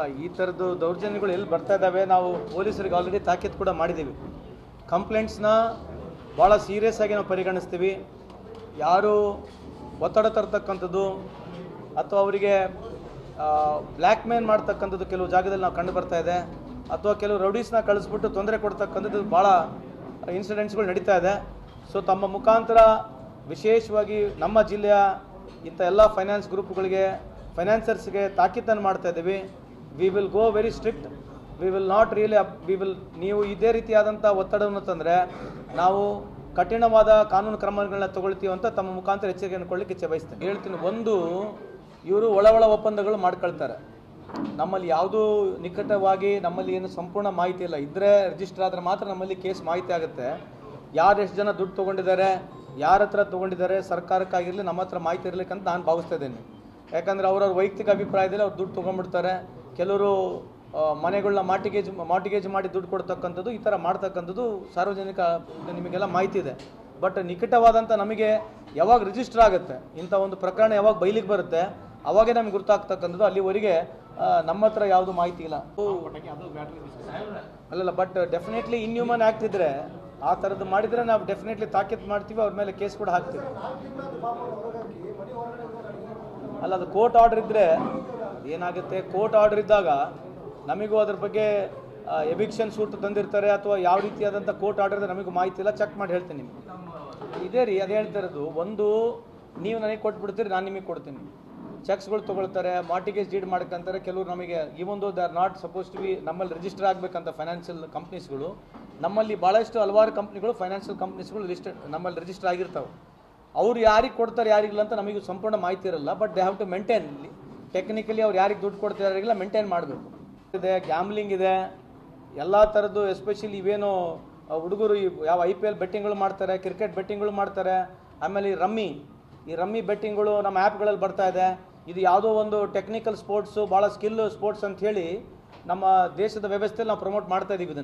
ಈ ಥರದ್ದು ದೌರ್ಜನ್ಯಗಳು ಎಲ್ಲಿ ಬರ್ತಾ ಇದ್ದಾವೆ ನಾವು ಪೊಲೀಸರಿಗೆ ಆಲ್ರೆಡಿ ತಾಕೀತು ಕೂಡ ಮಾಡಿದ್ದೀವಿ. ಕಂಪ್ಲೇಂಟ್ಸ್ನ ಭಾಳ ಸೀರಿಯಸ್ ಆಗಿ ನಾವು ಪರಿಗಣಿಸ್ತೀವಿ. ಯಾರು ಒತ್ತಡ ತರ್ತಕ್ಕಂಥದ್ದು ಅಥವಾ ಅವರಿಗೆ ಬ್ಲ್ಯಾಕ್ ಮೇಲ್ ಮಾಡ್ತಕ್ಕಂಥದ್ದು ಕೆಲವು ಜಾಗದಲ್ಲಿ ನಾವು ಕಂಡು ಬರ್ತಾ ಇದೆ, ಅಥವಾ ಕೆಲವು ರೌಡೀಸ್ನ ಕಳಿಸ್ಬಿಟ್ಟು ತೊಂದರೆ ಕೊಡ್ತಕ್ಕಂಥದ್ದು ಭಾಳ ಇನ್ಸಿಡೆಂಟ್ಸ್ಗಳು ನಡೀತಾ ಇದೆ. ಸೊ ತಮ್ಮ ಮುಖಾಂತರ ವಿಶೇಷವಾಗಿ ನಮ್ಮ ಜಿಲ್ಲೆಯ ಇಂಥ ಎಲ್ಲ ಫೈನಾನ್ಸ್ ಗ್ರೂಪ್ಗಳಿಗೆ, ಫೈನಾನ್ಸರ್ಸ್ಗೆ ತಾಕೀತನ್ನು ಮಾಡ್ತಾ ಇದ್ದೀವಿ. We will go very strict. We will not really ನೀವು ಇದೇ ರೀತಿಯಾದಂಥ ಒತ್ತಡವನ್ನು ತಂದರೆ ನಾವು ಕಠಿಣವಾದ ಕಾನೂನು ಕ್ರಮಗಳನ್ನ ತಗೊಳ್ತೀವಿ ಅಂತ ತಮ್ಮ ಮುಖಾಂತರ ಎಚ್ಚರಿಕೆಯನ್ನು ಕೊಡಲಿಕ್ಕೆ ಇಚ್ಛೆ ಬಯಸ್ತೇನೆ. ಹೇಳ್ತೀನಿ, ಒಂದು, ಇವರು ಒಳ ಒಪ್ಪಂದಗಳು ಮಾಡ್ಕೊಳ್ತಾರೆ. ನಮ್ಮಲ್ಲಿ ಯಾವುದೂ ನಿಕಟವಾಗಿ ನಮ್ಮಲ್ಲಿ ಏನು ಸಂಪೂರ್ಣ ಮಾಹಿತಿ ಇಲ್ಲ. ಇದ್ದರೆ ರಿಜಿಸ್ಟರ್ ಆದರೆ ಮಾತ್ರ ನಮ್ಮಲ್ಲಿ ಕೇಸ್ ಮಾಹಿತಿ ಆಗುತ್ತೆ. ಯಾರು ಎಷ್ಟು ಜನ ದುಡ್ಡು ತೊಗೊಂಡಿದ್ದಾರೆ, ಯಾರ ಹತ್ರ ತೊಗೊಂಡಿದ್ದಾರೆ, ಸರ್ಕಾರಕ್ಕಾಗಿರಲಿ ನಮ್ಮ ಹತ್ರ ಮಾಹಿತಿ ಇರಲಿಕ್ಕಂತ ನಾನು ಭಾವಿಸ್ತಾ ಇದ್ದೀನಿ. ಯಾಕಂದರೆ ಅವ್ರವ್ರ ವೈಯಕ್ತಿಕ ಅಭಿಪ್ರಾಯದಲ್ಲಿ ಅವ್ರು ದುಡ್ಡು ತೊಗೊಂಡ್ಬಿಡ್ತಾರೆ. ಕೆಲವರು ಮನೆಗಳನ್ನ ಮಾರ್ಟಿಗೇಜ್ ಮಾಡಿ ದುಡ್ಡು ಕೊಡ್ತಕ್ಕಂಥದ್ದು, ಈ ಥರ ಮಾಡ್ತಕ್ಕಂಥದ್ದು ಸಾರ್ವಜನಿಕ ನಿಮಗೆಲ್ಲ ಮಾಹಿತಿ ಇದೆ. ಬಟ್ ನಿಕಟವಾದಂಥ ನಮಗೆ ಯಾವಾಗ ರಿಜಿಸ್ಟರ್ ಆಗುತ್ತೆ, ಇಂಥ ಒಂದು ಪ್ರಕರಣ ಯಾವಾಗ ಬಯಲಿಗೆ ಬರುತ್ತೆ, ಅವಾಗೇ ನಮ್ಗೆ ಗೊತ್ತಾಗ್ತಕ್ಕಂಥದ್ದು. ಅಲ್ಲಿವರೆಗೆ ನಮ್ಮ ಹತ್ರ ಯಾವುದು ಮಾಹಿತಿ ಇಲ್ಲ. ಅಲ್ಲಲ್ಲ, ಬಟ್ ಡೆಫಿನೆಟ್ಲಿ ಇನ್ಹ್ಯೂಮನ್ ಆ್ಯಕ್ಟ್ ಇದ್ದರೆ, ಆ ಥರದ್ದು ಮಾಡಿದರೆ ನಾವು ಡೆಫಿನೆಟ್ಲಿ ತಾಕೀತು ಮಾಡ್ತೀವಿ, ಅವ್ರ ಮೇಲೆ ಕೇಸ್ ಕೂಡ ಹಾಕ್ತೀವಿ. ಅಲ್ಲ, ಅದು ಕೋರ್ಟ್ ಆರ್ಡರ್ ಇದ್ದರೆ ಏನಾಗುತ್ತೆ, ಕೋರ್ಟ್ ಆರ್ಡರ್ ಇದ್ದಾಗ ನಮಗೂ ಅದ್ರ ಬಗ್ಗೆ ಎವಿಕ್ಷನ್ ಸೂಟ್ ತಂದಿರ್ತಾರೆ, ಅಥವಾ ಯಾವ ರೀತಿಯಾದಂಥ ಕೋರ್ಟ್ ಆರ್ಡರ್ ಇದೆ ನಮಗೂ ಮಾಹಿತಿ ಇಲ್ಲ. ಚೆಕ್ ಮಾಡಿ ಹೇಳ್ತೀನಿ ನಿಮಗೆ. ಇದೇ ರೀ ಅದು ಹೇಳ್ತಾ ಇರೋದು. ಒಂದು, ನೀವು ನನಗೆ ಕೊಟ್ಬಿಡ್ತೀರಿ, ನಾನು ನಿಮಗೆ ಕೊಡ್ತೀನಿ. ಚೆಕ್ಸ್ಗಳು ತೊಗೊಳ್ತಾರೆ, ಮಾರ್ಟಿಗೇಜ್ ಡೀಡ್ ಮಾಡ್ಕೊಂತಾರೆ. ಕೆಲವರು ನಮಗೆ even they are not suppose to be ನಮ್ಮಲ್ಲಿ ರಿಜಿಸ್ಟರ್ ಆಗಬೇಕಂತ ಫೈನಾನ್ಷಿಯಲ್ ಕಂಪ್ನೀಸ್ಗಳು, ನಮ್ಮಲ್ಲಿ ಭಾಳಷ್ಟು ಹಲವಾರು ಕಂಪ್ನಿಗಳು, ಫೈನಾನ್ಷಿಯಲ್ ಕಂಪ್ನೀಸ್ಗಳು ನಮ್ಮಲ್ಲಿ ರಿಜಿಸ್ಟರ್ ಆಗಿರ್ತಾವೆ. ಅವ್ರು ಯಾರಿಗೆ ಕೊಡ್ತಾರೆ, ಯಾರಿಗಿಲ್ಲ ಅಂತ ನಮಗೂ ಸಂಪೂರ್ಣ ಮಾಹಿತಿ ಇರಲ್ಲ. But they have to maintain, technically ಅವ್ರು ಯಾರಿಗೆ ದುಡ್ಡು ಕೊಡ್ತಾರೆ ಯಾರಿಗಿಲ್ಲ ಮೇಂಟೈನ್ ಮಾಡಬೇಕು. ಇದೆ, ಗ್ಯಾಮ್ಲಿಂಗ್ ಇದೆ, ಎಲ್ಲ ಥರದ್ದು. ಎಸ್ಪೆಷಲಿ ಇವೇನು ಹುಡುಗರು ಯಾವ IPL ಬೆಟ್ಟಿಂಗ್ಗಳು ಮಾಡ್ತಾರೆ, ಕ್ರಿಕೆಟ್ ಬೆಟ್ಟಿಂಗ್ಗಳು ಮಾಡ್ತಾರೆ. ಆಮೇಲೆ ಈ ರಮ್ಮಿ ಬೆಟ್ಟಿಂಗ್ಗಳು ನಮ್ಮ ಆ್ಯಪ್ಗಳಲ್ಲಿ ಬರ್ತಾ ಇದೆ. ಇದು ಯಾವುದೋ ಒಂದು ಟೆಕ್ನಿಕಲ್ ಸ್ಪೋರ್ಟ್ಸು, ಭಾಳ ಸ್ಕಿಲ್ ಸ್ಪೋರ್ಟ್ಸ್ ಅಂಥೇಳಿ ನಮ್ಮ ದೇಶದ ವ್ಯವಸ್ಥೆಯಲ್ಲಿ ನಾವು ಪ್ರಮೋಟ್ ಮಾಡ್ತಾ ಇದ್ದೀವಿ.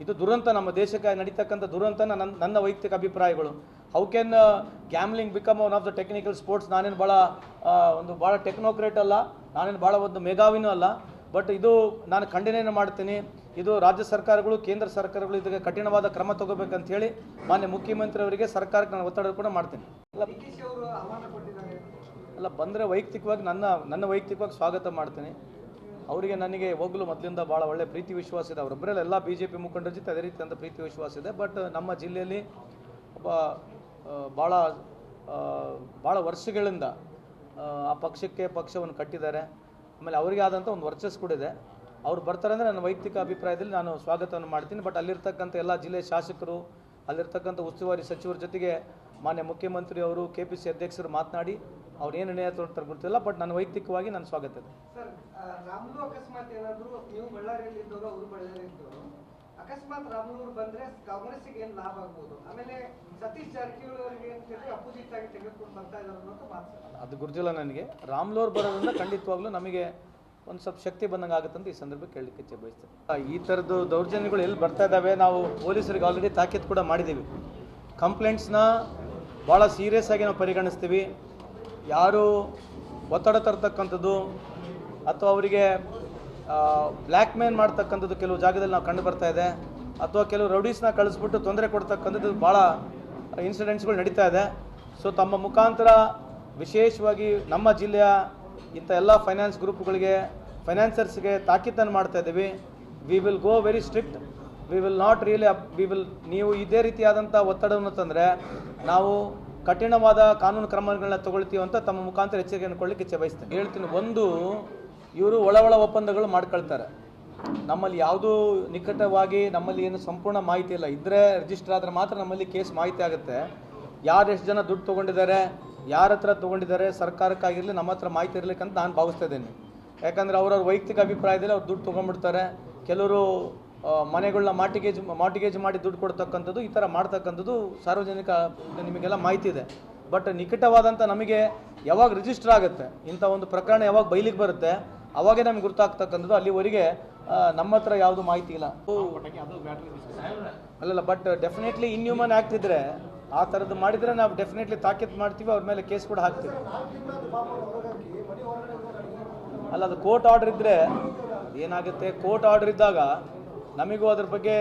ಇದು ದುರಂತ, ನಮ್ಮ ದೇಶಕ್ಕೆ ನಡೀತಕ್ಕಂಥ ದುರಂತ. ನನ್ನ ವೈಯಕ್ತಿಕ ಅಭಿಪ್ರಾಯಗಳು. How can gambling become one of the technical sports? ನಾನೇನು ಭಾಳ ಟೆಕ್ನೋಕ್ರೇಟ್ ಅಲ್ಲ, ನಾನೇನು ಭಾಳ ಒಂದು ಮೇಧಾವಿನೂ ಅಲ್ಲ. ಬಟ್ ಇದು ನಾನು ಖಂಡನೆಯನ್ನು ಮಾಡ್ತೀನಿ. ಇದು ರಾಜ್ಯ ಸರ್ಕಾರಗಳು, ಕೇಂದ್ರ ಸರ್ಕಾರಗಳು ಇದಕ್ಕೆ ಕಠಿಣವಾದ ಕ್ರಮ ತಗೋಬೇಕಂತ ಹೇಳಿ ಮಾನ್ಯ ಮುಖ್ಯಮಂತ್ರಿ ಅವರಿಗೆ, ಸರ್ಕಾರಕ್ಕೆ ನಾನು ಒತ್ತಡ ಕೂಡ ಮಾಡ್ತೀನಿ. ಅಲ್ಲ, ಬಂದರೆ ವೈಯಕ್ತಿಕವಾಗಿ ನನ್ನ ವೈಯಕ್ತಿಕವಾಗಿ ಸ್ವಾಗತ ಮಾಡ್ತೀನಿ. ಅವರಿಗೆ ನನಗೆ ಹೋಗಲು ಮೊದಲಿಂದ ಭಾಳ ಒಳ್ಳೆ ಪ್ರೀತಿ ವಿಶ್ವಾಸ ಇದೆ. ಅವರೊಬ್ಬರಲ್ಲ, ಎಲ್ಲ BJP ಮುಖಂಡರ ಜೊತೆ ಅದೇ ರೀತಿಯಾದ ಪ್ರೀತಿ ವಿಶ್ವಾಸ ಇದೆ. ಬಟ್ ನಮ್ಮ ಜಿಲ್ಲೆಯಲ್ಲಿ ಒಬ್ಬ ಭಾಳ ವರ್ಷಗಳಿಂದ ಆ ಪಕ್ಷವನ್ನು ಕಟ್ಟಿದ್ದಾರೆ. ಆಮೇಲೆ ಅವರಿಗೆ ಆದಂಥ ಒಂದು ವರ್ಚಸ್ ಕೂಡ ಇದೆ. ಅವ್ರು ಬರ್ತಾರೆ ಅಂದರೆ ನನ್ನ ವೈಯಕ್ತಿಕ ಅಭಿಪ್ರಾಯದಲ್ಲಿ ನಾನು ಸ್ವಾಗತವನ್ನು ಮಾಡ್ತೀನಿ. ಬಟ್ ಅಲ್ಲಿರ್ತಕ್ಕಂಥ ಎಲ್ಲ ಜಿಲ್ಲೆಯ ಶಾಸಕರು, ಅಲ್ಲಿರ್ತಕ್ಕಂಥ ಉಸ್ತುವಾರಿ ಸಚಿವರ ಜೊತೆಗೆ ಮಾನ್ಯ ಮುಖ್ಯಮಂತ್ರಿ ಅವರು, KPC ಅಧ್ಯಕ್ಷರು ಮಾತನಾಡಿ ಅವ್ರು ಏನು ನಿರ್ಣಯ ತಗೊಳ್ತಾರೆ ಗೊತ್ತಿಲ್ಲ. ಬಟ್ ನನ್ನ ವೈಯಕ್ತಿಕವಾಗಿ ನನ್ನ ಸ್ವಾಗತ ಇದೆ. ಸರ್, ರಾಮುಲು ಅಕಸ್ಮಾತ್ ಏನಾದರೂ, ನೀವು ಬಳ್ಳಾರಿಯಲ್ಲಿ ಇದ್ದವರು, ಅವರು ಬಳ್ಳಾರಿ ಇದ್ದವರು, ಅಕಸ್ಮಾತ್ ರಾಮುಲು ಬಂದರೆ ಕಾಂಗ್ರೆಸ್ಸಿಗೆ ಏನು ಲಾಭ ಆಗ್ಬೋದು? ಆಮೇಲೆ ಸತೀಶ್ ಜಾರಕಿಹೊಳಿ ಅವರಿಗೆ ಏನು ಅಪೋಸಿಟ್ ಆಗಿ ತೆಗೆದುಕೊಂಡು ಬರ್ತಾ ಇದ್ದಾರೆ ಅನ್ನೋದು ಮಾತು. ಅದು ಗುರುತಿಲ್ಲ ನನಗೆ. ರಾಮುಲು ಅವ್ರು ಬರೋದ್ರಿಂದ ಖಂಡಿತವಾಗ್ಲೂ ನಮಗೆ ಒಂದು ಸ್ವಲ್ಪ ಶಕ್ತಿ ಬಂದಂಗೆ ಆಗುತ್ತಂತ ಈ ಸಂದರ್ಭಕ್ಕೆ ಹೇಳಲಿಕ್ಕೆ ಇಚ್ಛೆ ಬಯಸ್ತೇನೆ. ಈ ಥರದ್ದು ದೌರ್ಜನ್ಯಗಳು ಎಲ್ಲಿ ಬರ್ತಾ ಇದ್ದಾವೆ ನಾವು ಪೊಲೀಸರಿಗೆ ಆಲ್ರೆಡಿ ತಾಕೀತು ಕೂಡ ಮಾಡಿದ್ದೀವಿ. ಕಂಪ್ಲೇಂಟ್ಸ್ನ ಭಾಳ ಸೀರಿಯಸ್ ಆಗಿ ನಾವು ಪರಿಗಣಿಸ್ತೀವಿ. ಯಾರು ಒತ್ತಡ ತರ್ತಕ್ಕಂಥದ್ದು ಅಥವಾ ಅವರಿಗೆ ಬ್ಲ್ಯಾಕ್ ಮೇಲ್ ಮಾಡ್ತಕ್ಕಂಥದ್ದು ಕೆಲವು ಜಾಗದಲ್ಲಿ ನಾವು ಕಂಡು ಬರ್ತಾ ಇದೆ, ಅಥವಾ ಕೆಲವು ರೌಡೀಸ್ನ ಕಳಿಸ್ಬಿಟ್ಟು ತೊಂದರೆ ಕೊಡ್ತಕ್ಕಂಥದ್ದು ಭಾಳ ಇನ್ಸಿಡೆಂಟ್ಸ್ಗಳು ನಡೀತಾ ಇದೆ. ಸೊ ತಮ್ಮ ಮುಖಾಂತರ ವಿಶೇಷವಾಗಿ ನಮ್ಮ ಜಿಲ್ಲೆಯ ಇಂಥ ಎಲ್ಲ ಫೈನಾನ್ಸ್ ಗ್ರೂಪ್ಗಳಿಗೆ, ಫೈನಾನ್ಸರ್ಸ್ಗೆ ತಾಕೀತನ್ನು ಮಾಡ್ತಾ ಇದ್ದೀವಿ. We will go very strict. We will not really ನೀವು ಇದೇ ರೀತಿಯಾದಂಥ ಒತ್ತಡವನ್ನು ತಂದರೆ ನಾವು ಕಠಿಣವಾದ ಕಾನೂನು ಕ್ರಮಗಳನ್ನ ತಗೊಳ್ತೀವಿ ಅಂತ ತಮ್ಮ ಮುಖಾಂತರ ಎಚ್ಚರಿಕೆಯನ್ನು ಕೊಡಲಿಕ್ಕೆ ಇಚ್ಛೆ ಬಯಸ್ತೇನೆ. ಹೇಳ್ತೀನಿ, ಒಂದು, ಇವರು ಒಳ ಒಪ್ಪಂದಗಳು ಮಾಡ್ಕೊಳ್ತಾರೆ. ನಮ್ಮಲ್ಲಿ ಯಾವುದೂ ನಿಕಟವಾಗಿ ನಮ್ಮಲ್ಲಿ ಏನು ಸಂಪೂರ್ಣ ಮಾಹಿತಿ ಇಲ್ಲ. ಇದ್ದರೆ ರಿಜಿಸ್ಟರ್ ಆದರೆ ಮಾತ್ರ ನಮ್ಮಲ್ಲಿ ಕೇಸ್ ಮಾಹಿತಿ ಆಗುತ್ತೆ. ಯಾರು ಎಷ್ಟು ಜನ ದುಡ್ಡು ತೊಗೊಂಡಿದ್ದಾರೆ, ಯಾರ ಹತ್ರ ತೊಗೊಂಡಿದ್ದಾರೆ, ಸರ್ಕಾರಕ್ಕಾಗಿರಲಿ ನಮ್ಮ ಹತ್ರ ಮಾಹಿತಿ ಇರಲಿಕ್ಕಂತ ನಾನು ಭಾವಿಸ್ತಾ ಇದ್ದೀನಿ. ಯಾಕಂದರೆ ಅವ್ರವ್ರ ವೈಯಕ್ತಿಕ ಅಭಿಪ್ರಾಯದಲ್ಲಿ ಅವ್ರು ದುಡ್ಡು ತೊಗೊಂಡ್ಬಿಡ್ತಾರೆ. ಕೆಲವರು ಮನೆಗಳನ್ನ ಮಾರ್ಟಿಗೇಜ್ ಮಾಡಿ ದುಡ್ಡು ಕೊಡ್ತಕ್ಕಂಥದ್ದು, ಈ ಥರ ಮಾಡ್ತಕ್ಕಂಥದ್ದು ಸಾರ್ವಜನಿಕ ನಿಮಗೆಲ್ಲ ಮಾಹಿತಿ ಇದೆ. ಬಟ್ ನಿಕಟವಾದಂಥ ನಮಗೆ ಯಾವಾಗ ರಿಜಿಸ್ಟರ್ ಆಗುತ್ತೆ, ಇಂಥ ಒಂದು ಪ್ರಕರಣ ಯಾವಾಗ ಬಯಲಿಗೆ ಬರುತ್ತೆ, ಅವಾಗೇ ನಮ್ಗೆ ಗೊತ್ತಾಗ್ತಕ್ಕಂಥದ್ದು. ಅಲ್ಲಿವರೆಗೆ ನಮ್ಮ ಹತ್ರ ಯಾವುದು ಮಾಹಿತಿ ಇಲ್ಲ. ಅಲ್ಲಲ್ಲ, ಬಟ್ ಡೆಫಿನೆಟ್ಲಿ ಇನ್ಹ್ಯೂಮನ್ ಆ್ಯಕ್ಟ್ ಇದ್ದರೆ, ಆ ಥರದ್ದು ಮಾಡಿದರೆ ನಾವು ಡೆಫಿನೆಟ್ಲಿ ತಾಕೀತು ಮಾಡ್ತೀವಿ, ಅವ್ರ ಮೇಲೆ ಕೇಸ್ ಕೂಡ ಹಾಕ್ತೀವಿ. ಅಲ್ಲ, ಅದು ಕೋರ್ಟ್ ಆರ್ಡರ್ ಇದ್ದರೆ ಏನಾಗುತ್ತೆ, ಕೋರ್ಟ್ ಆರ್ಡರ್ ಇದ್ದಾಗ ನಮಗೂ ಅದ್ರ ಬಗ್ಗೆ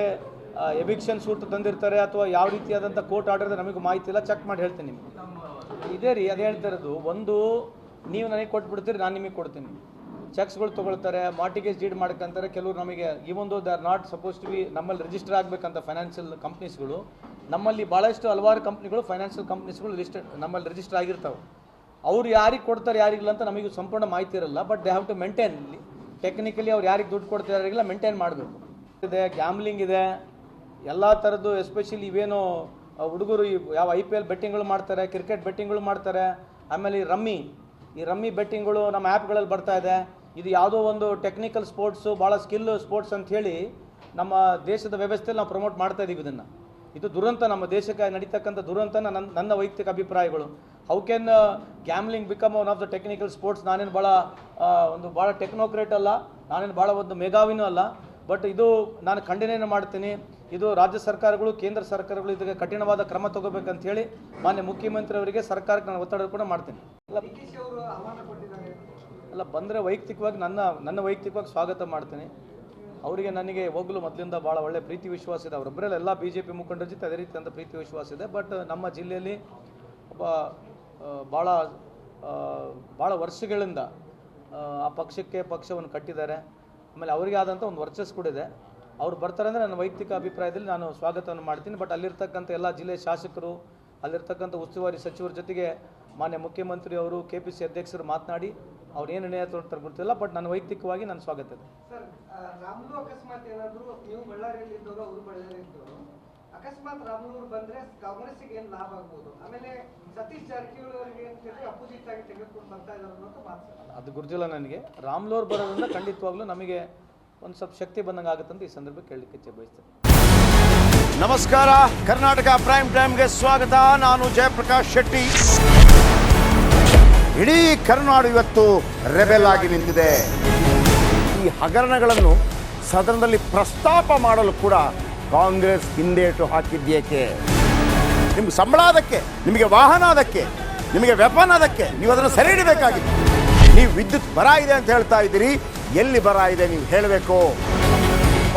ಎವಿಕ್ಷನ್ ಸೂಟ್ ತಂದಿರ್ತಾರೆ ಅಥವಾ ಯಾವ ರೀತಿಯಾದಂಥ ಕೋರ್ಟ್ ಆರ್ಡರ್ ನಮಗೂ ಮಾಹಿತಿ ಇಲ್ಲ, ಚೆಕ್ ಮಾಡಿ ಹೇಳ್ತೀನಿ ನಿಮಗೆ. ಇದೇ ರೀ ಅದು ಹೇಳ್ತಾ ಇರೋದು, ಒಂದು ನೀವು ನನಗೆ ಕೊಟ್ಬಿಡ್ತೀರಿ, ನಾನು ನಿಮಗೆ ಕೊಡ್ತೀನಿ. ಚೆಕ್ಸ್ಗಳು ತೊಗೊಳ್ತಾರೆ, ಮಾರ್ಟಿಗೇಜ್ ಡೀಡ್ ಮಾಡ್ಕೊಂತಾರೆ. ಕೆಲವರು ನಮಗೆ ಇವೊಂದು they are not suppose to be ನಮ್ಮಲ್ಲಿ ರಿಜಿಸ್ಟರ್ ಆಗಬೇಕಂತ ಫೈನಾನ್ಷಿಯಲ್ ಕಂಪ್ನೀಸ್ಗಳು. ನಮ್ಮಲ್ಲಿ ಭಾಳಷ್ಟು ಹಲವಾರು ಕಂಪ್ನಿಗಳು ಫೈನಾನ್ಷಿಯಲ್ ಕಂಪ್ನೀಸ್ಗಳು ನಮ್ಮಲ್ಲಿ ರಿಜಿಸ್ಟರ್ ಆಗಿರ್ತಾವೆ. ಅವ್ರು ಯಾರಿಗೆ ಕೊಡ್ತಾರೆ ಯಾರಿಗಿಲ್ಲ ಅಂತ ನಮಗೆ ಸಂಪೂರ್ಣ ಮಾಹಿತಿ ಇರಲ್ಲ. But they have to maintain, technically ಅವ್ರು ಯಾರಿಗೆ ದುಡ್ಡು ಕೊಡ್ತಾರೆ ಯಾರಿಗಿಲ್ಲ ಮೇಂಟೈನ್ ಮಾಡಬೇಕು. ಇದೆ ಗ್ಯಾಮ್ಲಿಂಗ್ ಇದೆ, ಎಲ್ಲ ಥರದ್ದು. ಎಸ್ಪೆಷಲಿ ಇವೇನು ಹುಡುಗರು ಯಾವ IPL ಬೆಟ್ಟಿಂಗ್ಗಳು ಮಾಡ್ತಾರೆ, ಕ್ರಿಕೆಟ್ ಬೆಟ್ಟಿಂಗ್ಗಳು ಮಾಡ್ತಾರೆ. ಆಮೇಲೆ ಈ ರಮ್ಮಿ ಬೆಟ್ಟಿಂಗ್ಗಳು ನಮ್ಮ ಆ್ಯಪ್ಗಳಲ್ಲಿ ಬರ್ತಾ ಇದೆ. ಇದು ಯಾವುದೋ ಒಂದು ಟೆಕ್ನಿಕಲ್ ಸ್ಪೋರ್ಟ್ಸು, ಭಾಳ ಸ್ಕಿಲ್ ಸ್ಪೋರ್ಟ್ಸ್ ಅಂತ ಹೇಳಿ ನಮ್ಮ ದೇಶದ ವ್ಯವಸ್ಥೆಯಲ್ಲಿ ನಾವು ಪ್ರಮೋಟ್ ಮಾಡ್ತಾ ಇದ್ದೀವಿ. ಇದು ದುರಂತ, ನಮ್ಮ ದೇಶಕ್ಕೆ ನಡೀತಕ್ಕಂಥ ದುರಂತ. ನನ್ನ ವೈಯಕ್ತಿಕ ಅಭಿಪ್ರಾಯಗಳು. How can gambling become one of the technical sports? ನಾನೇನು ಭಾಳ ಟೆಕ್ನೋಕ್ರೇಟ್ ಅಲ್ಲ, ನಾನೇನು ಭಾಳ ಒಂದು ಮೇಧಾವಿನೂ ಅಲ್ಲ. ಬಟ್ ಇದು ನಾನು ಖಂಡನೆಯನ್ನು ಮಾಡ್ತೀನಿ. ಇದು ರಾಜ್ಯ ಸರ್ಕಾರಗಳು, ಕೇಂದ್ರ ಸರ್ಕಾರಗಳು ಇದಕ್ಕೆ ಕಠಿಣವಾದ ಕ್ರಮ ತಗೋಬೇಕಂತ ಹೇಳಿ ಮಾನ್ಯ ಮುಖ್ಯಮಂತ್ರಿ ಅವರಿಗೆ, ಸರ್ಕಾರಕ್ಕೆ ನಾನು ಒತ್ತಡ ಕೂಡ ಮಾಡ್ತೀನಿ. ಅಲ್ಲ ಬಂದರೆ ವೈಯಕ್ತಿಕವಾಗಿ ನನ್ನ ವೈಯಕ್ತಿಕವಾಗಿ ಸ್ವಾಗತ ಮಾಡ್ತೀನಿ. ಅವರಿಗೆ ನನಗೆ ಹೋಗಲು ಮೊದಲಿಂದ ಭಾಳ ಒಳ್ಳೆ ಪ್ರೀತಿ ವಿಶ್ವಾಸ ಇದೆ. ಅವರೊಬ್ಬರಲ್ಲ, ಎಲ್ಲ BJP ಮುಖಂಡರ ಜೊತೆ ಅದೇ ರೀತಿ ಅಂತ ಪ್ರೀತಿ ವಿಶ್ವಾಸ ಇದೆ. ಬಟ್ ನಮ್ಮ ಜಿಲ್ಲೆಯಲ್ಲಿ ಒಬ್ಬ ಭಾಳ ವರ್ಷಗಳಿಂದ ಆ ಪಕ್ಷವನ್ನು ಕಟ್ಟಿದ್ದಾರೆ. ಆಮೇಲೆ ಅವರಿಗೆ ಆದಂಥ ಒಂದು ವರ್ಚಸ್ ಕೂಡ ಇದೆ. ಅವ್ರು ಬರ್ತಾರೆ ಅಂದರೆ ನನ್ನ ವೈಯಕ್ತಿಕ ಅಭಿಪ್ರಾಯದಲ್ಲಿ ನಾನು ಸ್ವಾಗತವನ್ನು ಮಾಡ್ತೀನಿ. ಬಟ್ ಅಲ್ಲಿರ್ತಕ್ಕಂಥ ಎಲ್ಲ ಜಿಲ್ಲೆಯ ಶಾಸಕರು, ಅಲ್ಲಿರ್ತಕ್ಕಂಥ ಉಸ್ತುವಾರಿ ಸಚಿವರ ಜೊತೆಗೆ ಮಾನ್ಯ ಮುಖ್ಯಮಂತ್ರಿ ಅವರು, KPC ಅಧ್ಯಕ್ಷರು ಮಾತನಾಡಿ ಅವ್ರು ಏನು ನಿರ್ಣಯ ತೊಗೊಳ್ತಾರೆ ಗೊತ್ತಿಲ್ಲ. ಬಟ್ ನನ್ನ ವೈಯಕ್ತಿಕವಾಗಿ ನಾನು ಸ್ವಾಗತ ಇದೆ. ಸರ್, ರಾಮುಲು ಅಕಸ್ಮಾತ್ ಏನಾದರೂ ನೀವು ಬಳ್ಳಾರಿಯಲ್ಲಿ ಇದ್ದವರು, ಅವರು ಬಳ್ಳಾರಿ ಇದ್ದವರು, ಅಕಸ್ಮಾತ್ ರಾಮುಲು ಬಂದ್ರೆ ಕಾಂಗ್ರೆಸ್ಸಿಗೆ ಏನು ಲಾಭ ಆಗ್ಬೋದು? ಆಮೇಲೆ ಸತೀಶ್ ಜಾರಕಿಹೊಳಿ ಅವರಿಗೆ ಅಂತೇಳಿ ಅಪೋಸಿಟ್ ಆಗಿ ತೆಗೆದುಕೊಂಡು ಬರ್ತಾ ಇದ್ದಾರೆ ಅನ್ನೋದು ಮಾತು. ಅದು ಗುರುತಿಲ್ಲ ನನಗೆ. ರಾಮುಲು ಅವ್ರು ಬರೋದ್ರಿಂದ ಖಂಡಿತವಾಗ್ಲೂ ನಮಗೆ ಒಂದು ಸ್ವಲ್ಪ ಶಕ್ತಿ ಬಂದಂಗೆ ಆಗುತ್ತಂತ ಈ ಸಂದರ್ಭಕ್ಕೆ ಹೇಳಲಿಕ್ಕೆ ಬಯಸ್ತೇನೆ. ನಮಸ್ಕಾರ, ಕರ್ನಾಟಕ ಪ್ರೈಮ್ ಟೈಮ್ಗೆ ಸ್ವಾಗತ. ನಾನು ಜಯಪ್ರಕಾಶ್ ಶೆಟ್ಟಿ. ಇಡೀ ಕರ್ನಾಡು ಇವತ್ತು ರೆಬೆಲ್ ಆಗಿ ನಿಂತಿದೆ. ಈ ಹಗರಣಗಳನ್ನು ಸದನದಲ್ಲಿ ಪ್ರಸ್ತಾಪ ಮಾಡಲು ಕೂಡ ಕಾಂಗ್ರೆಸ್ ಹಿಂದೇಟು ಹಾಕಿದ್ದೇಕೆ? ನಿಮ್ಗೆ ಸಂಬಳ ಅದಕ್ಕೆ, ನಿಮಗೆ ವಾಹನ ಅದಕ್ಕೆ, ನಿಮಗೆ ವೆಪನ್ ಅದಕ್ಕೆ, ನೀವು ಅದನ್ನು ಸೆರೆ ಹಿಡಿಬೇಕಾಗಿತ್ತು. ನೀವು ವಿದ್ಯುತ್ ಬರ ಇದೆ ಅಂತ ಹೇಳ್ತಾ ಇದ್ದೀರಿ, ಎಲ್ಲಿ ಬರ ಇದೆ ನೀವು ಹೇಳಬೇಕು.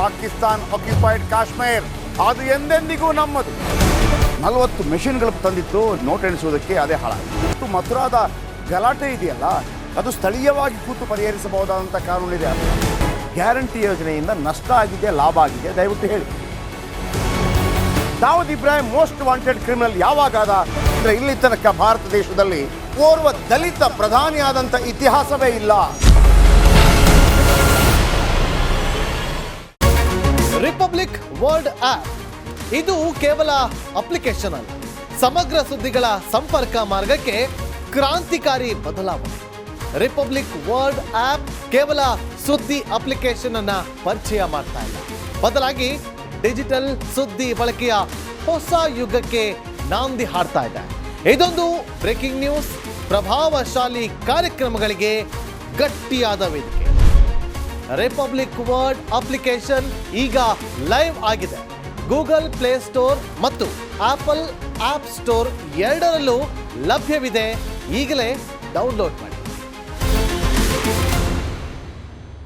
ಪಾಕಿಸ್ತಾನ್ ಆಕ್ಯುಪೈಡ್ ಕಾಶ್ಮೀರ್ ಅದು ಎಂದೆಂದಿಗೂ ನಮ್ಮದು. 40 ಮೆಷಿನ್ಗಳು ತಂದಿತ್ತು ನೋಟ್ ಎಣಿಸುವುದಕ್ಕೆ, ಅದೇ ಹಾಳಾಯಿತು. ಮಥುರಾದ ಗಲಾಟೆ ಇದೆಯಲ್ಲ, ಅದು ಸ್ಥಳೀಯವಾಗಿ ಕೂತು ಪರಿಹರಿಸಬಹುದಾದಂಥ ಕಾನೂನಿದೆ. ಗ್ಯಾರಂಟಿ ಯೋಜನೆಯಿಂದ ನಷ್ಟ ಆಗಿದೆ, ಲಾಭ ಆಗಿದೆ, ದಯವಿಟ್ಟು ಹೇಳಿ. Dawood Ibrahim most wanted criminal ಯಾವಾಗಾದ ಅಂದರೆ ಇಲ್ಲಿ ತನಕ ಭಾರತ ದೇಶದಲ್ಲಿ ಓರ್ವ ದಲಿತ ಪ್ರಧಾನಿಯಾದಂಥ ಇತಿಹಾಸವೇ ಇಲ್ಲ. ರಿಪಬ್ಲಿಕ್ ವರ್ಲ್ಡ್ ಆಪ್ ಇದು ಕೇವಲ ಅಪ್ಲಿಕೇಶನ್ ಅಲ್ಲ, ಸಮಗ್ರ ಸುದ್ದಿಗಳ ಸಂಪರ್ಕ ಮಾರ್ಗಕ್ಕೆ ಕ್ರಾಂತಿಕಾರಿ ಬದಲಾವಣೆ. ರಿಪಬ್ಲಿಕ್ ವರ್ಲ್ಡ್ ಆಪ್ ಕೇವಲ ಸುದ್ದಿ ಅಪ್ಲಿಕೇಶನ್ ಅನ್ನ ಪರಿಚಯ ಮಾಡ್ತಾ ಇಲ್ಲ, ಬದಲಾಗಿ ಡಿಜಿಟಲ್ ಸುದ್ದಿ ಬಳಕೆಯ ಹೊಸ ಯುಗಕ್ಕೆ ನಾಂದಿ ಹಾಡ್ತಾ ಇದೆ. ಇದೊಂದು ಬ್ರೇಕಿಂಗ್ ನ್ಯೂಸ್, ಪ್ರಭಾವಶಾಲಿ ಕಾರ್ಯಕ್ರಮಗಳಿಗೆ ಗಟ್ಟಿಯಾದ ವೇದಿಕೆ. ರಿಪಬ್ಲಿಕ್ ವರ್ಲ್ಡ್ ಅಪ್ಲಿಕೇಶನ್ ಈಗ ಲೈವ್ ಆಗಿದೆ. ಗೂಗಲ್ ಪ್ಲೇ ಸ್ಟೋರ್ ಮತ್ತು ಆಪಲ್ ಆಪ್ ಸ್ಟೋರ್ ಎರಡರಲ್ಲೂ ಲಭ್ಯವಿದೆ. ಈಗಲೇ ಡೌನ್ಲೋಡ್ ಮಾಡಿ.